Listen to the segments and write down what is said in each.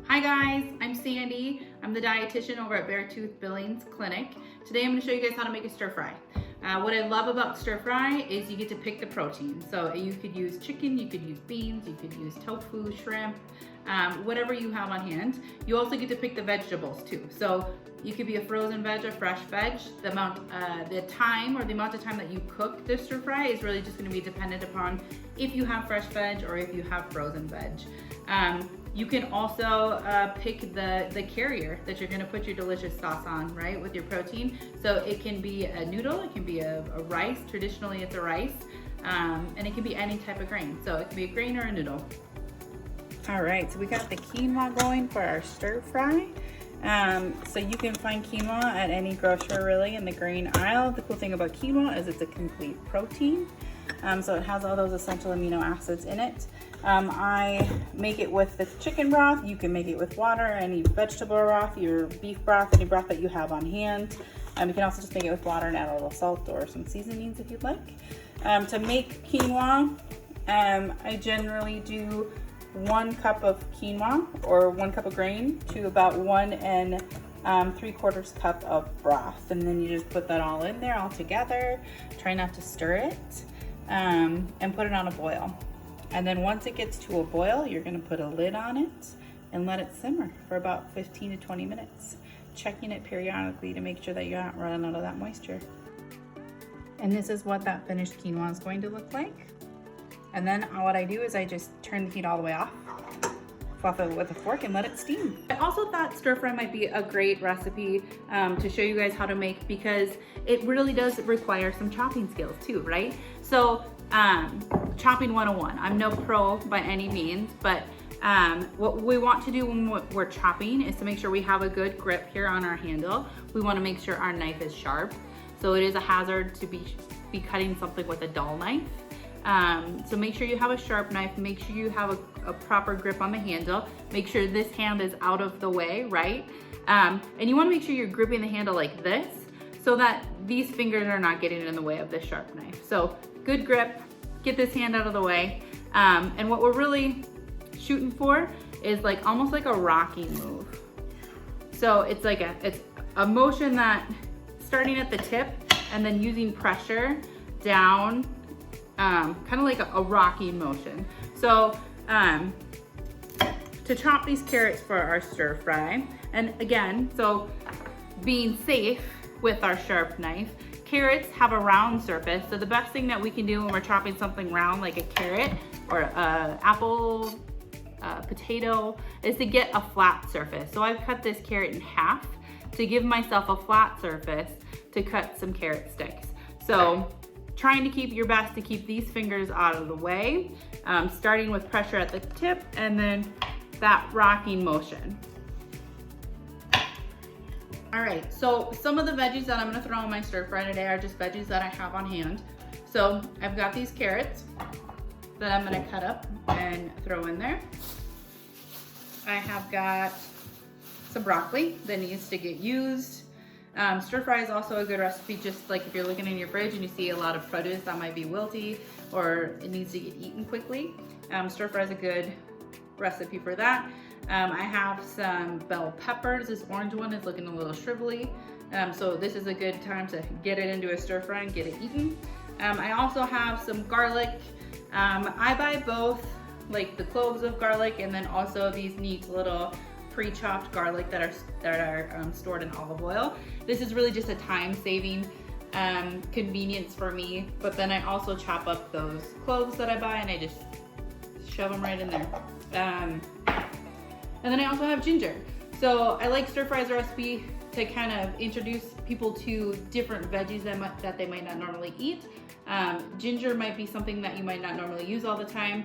Hi guys, I'm Sandy. I'm the dietitian over at Beartooth Billings Clinic. Today I'm going to show you guys how to make a stir fry. What I love about stir fry is you get to pick the protein. So you could use chicken, you could use beans, you could use tofu, shrimp, whatever you have on hand. You also get to pick the vegetables too. So you could be a frozen veg, a fresh veg. The amount of time that you cook the stir fry is really just going to be dependent upon if you have fresh veg or if you have frozen veg. You can also pick the carrier that you're gonna put your delicious sauce on, right, with your protein. So it can be a noodle, it can be a rice, traditionally it's a rice, and it can be any type of grain. So it can be a grain or a noodle. All right, so we got the quinoa going for our stir fry. So you can find quinoa at any grocer really in the grain aisle. The cool thing about quinoa is it's a complete protein. So it has all those essential amino acids in it. I make it with the chicken broth. You can make it with water, any vegetable broth, your beef broth, any broth that you have on hand. You can also just make it with water and add a little salt or some seasonings if you'd like. To make quinoa, I generally do 1 cup of quinoa or 1 cup of grain to about 1 3/4 cup of broth. And then you just put that all in there all together. Try not to stir it and put it on a boil. And then once it gets to a boil, you're gonna put a lid on it and let it simmer for about 15 to 20 minutes, checking it periodically to make sure that you're not running out of that moisture. And this is what that finished quinoa is going to look like. And then what I do is I just turn the heat all the way off, fluff it with a fork and let it steam. I also thought stir fry might be a great recipe to show you guys how to make, because it really does require some chopping skills too, right? So chopping 101. I'm no pro by any means, but what we want to do when we're chopping is to make sure we have a good grip here on our handle. We want to make sure our knife is sharp. So it is a hazard to be cutting something with a dull knife. So make sure you have a sharp knife, make sure you have a proper grip on the handle, make sure this hand is out of the way, right? And you want to make sure you're gripping the handle like this so that these fingers are not getting in the way of this sharp knife. So good grip, get this hand out of the way. And what we're really shooting for is like almost like a rocking move. So it's like it's a motion that starting at the tip and then using pressure down, kind of like a rocking motion. So to chop these carrots for our stir fry, and again, so being safe with our sharp knife, carrots have a round surface. So the best thing that we can do when we're chopping something round like a carrot or a apple, potato, is to get a flat surface. So I've cut this carrot in half to give myself a flat surface to cut some carrot sticks. So trying to keep your best to keep these fingers out of the way, starting with pressure at the tip and then that rocking motion. All right, so some of the veggies that I'm gonna throw in my stir fry today are just veggies that I have on hand. So I've got these carrots that I'm gonna cut up and throw in there. I have got some broccoli that needs to get used. Stir fry is also a good recipe, just like if you're looking in your fridge and you see a lot of produce that might be wilty or it needs to get eaten quickly. Stir fry is a good recipe for that. I have some bell peppers. This orange one is looking a little shrivelly. So this is a good time to get it into a stir fry and get it eaten. I also have some garlic. I buy both, like the cloves of garlic and then also these neat little pre-chopped garlic that are stored in olive oil. This is really just a time-saving convenience for me, but then I also chop up those cloves that I buy and I just shove them right in there. And then I also have ginger. So I like stir fry as a recipe to kind of introduce people to different veggies that they might not normally eat. Ginger might be something that you might not normally use all the time.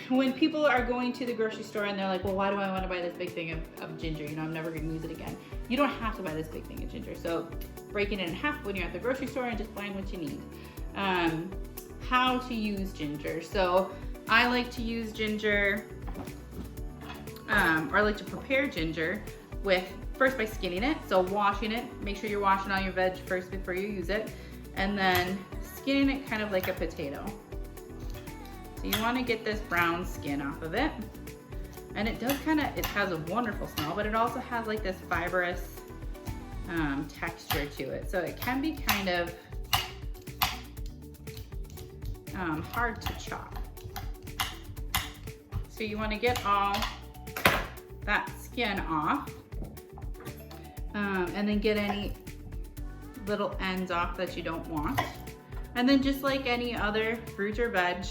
When people are going to the grocery store and they're like, well, why do I want to buy this big thing of ginger? You know, I'm never going to use it again. You don't have to buy this big thing of ginger. So breaking it in half when you're at the grocery store and just buying what you need. How to use ginger. So I like to use ginger, or I like to prepare ginger first by skinning it. So washing it, make sure you're washing all your veg first before you use it. And then skinning it kind of like a potato. So you want to get this brown skin off of it. And it does it has a wonderful smell, but it also has like this fibrous texture to it. So it can be kind of hard to chop. So you want to get all that skin off, and then get any little ends off that you don't want. And then just like any other fruit or veg,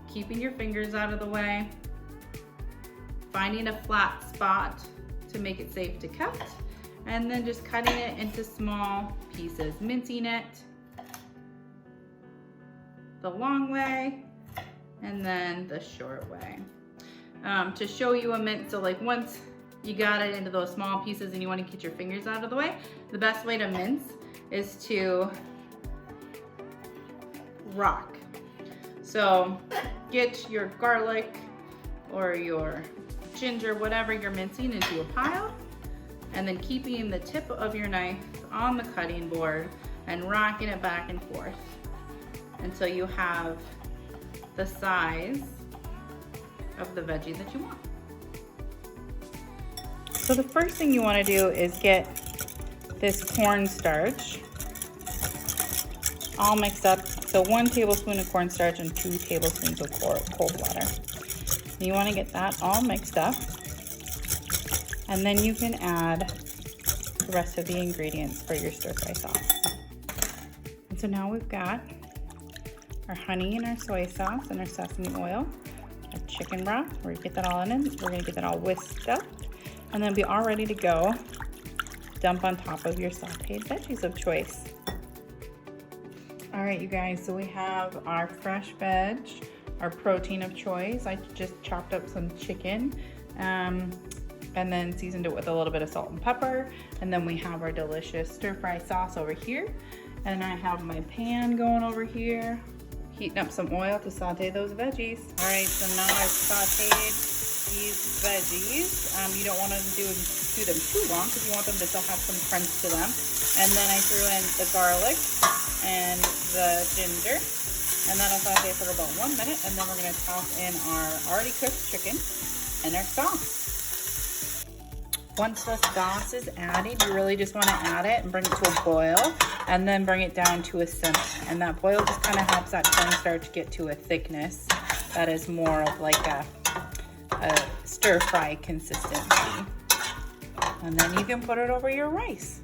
keeping your fingers out of the way, finding a flat spot to make it safe to cut, and then just cutting it into small pieces, mincing it the long way and then the short way. To show you a mince, so like once you got it into those small pieces and you want to get your fingers out of the way, the best way to mince is to rock. So get your garlic or your ginger, whatever you're mincing, into a pile, and then keeping the tip of your knife on the cutting board and rocking it back and forth until you have the size of the veggie that you want. So the first thing you want to do is get this cornstarch all mixed up. So 1 tablespoon of cornstarch and 2 tablespoons of cold water. You want to get that all mixed up, and then you can add the rest of the ingredients for your stir-fry sauce. And so now we've got our honey and our soy sauce and our sesame oil, our chicken broth. We're gonna get that all in, and we're gonna get that all whisked up, and then be all ready to go. Dump on top of your sauteed veggies of choice. All right, you guys, so we have our fresh veg, our protein of choice. I just chopped up some chicken and then seasoned it with a little bit of salt and pepper. And then we have our delicious stir-fry sauce over here. And I have my pan going over here, heating up some oil to saute those veggies. All right, so now I've sauteed these veggies. You don't want to do them too long because you want them to still have some crunch to them. And then I threw in the garlic and the ginger, and that'll saute for about 1 minute, and then we're going to toss in our already cooked chicken and our sauce. Once the sauce is added, you really just want to add it and bring it to a boil, and then bring it down to a simmer. And that boil just kind of helps that cornstarch get to a thickness that is more of like a stir-fry consistency. And then you can put it over your rice.